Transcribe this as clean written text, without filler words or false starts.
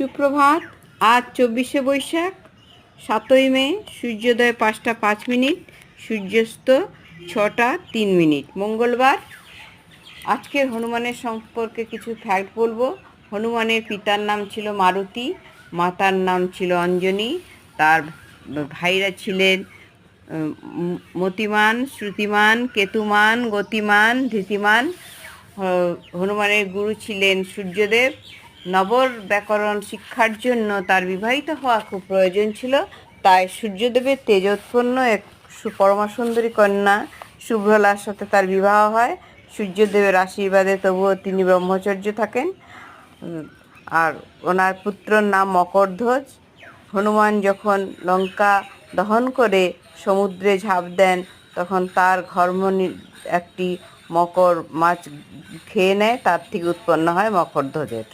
সুপ্রভাত। আজ 24শে বৈশাখ, 7ই মে। সূর্যোদয় 5টা 5 মিনিট, সূর্যাস্ত 6টা 3 মিনিট, মঙ্গলবার। আজকের হনুমানের সম্পর্কে কিছু ফ্যাক্ট বলবো। হনুমানের পিতার নাম ছিল মারুতি, মাতার নাম ছিল অঞ্জনী। তার ভাইরা ছিলেন মতিমান, শ্রুতিমান, কেতুমান, গতিমান, ধৃতিমান। হনুমানের গুরু ছিলেন সূর্যদেব। নবর ব্যাকরণ শিক্ষার জন্য তার বিবাহিত হওয়া খুব প্রয়োজন ছিল, তাই সূর্যদেবের তেজোৎপন্ন এক পরমা সুন্দরী কন্যা শুভ্রলার সাথে তার বিবাহ হয়। সূর্যদেবের আশীর্বাদে তবুও তিনি ব্রহ্মচর্য থাকেন। আর ওনার পুত্রর নাম মকরধ্বজ। হনুমান যখন লঙ্কা দহন করে সমুদ্রে ঝাঁপ দেন, তখন তার ঘর্ম একটি মকর মাছ খেয়ে নেয়, তার থেকে উৎপন্ন হয় মকরধ্বজের।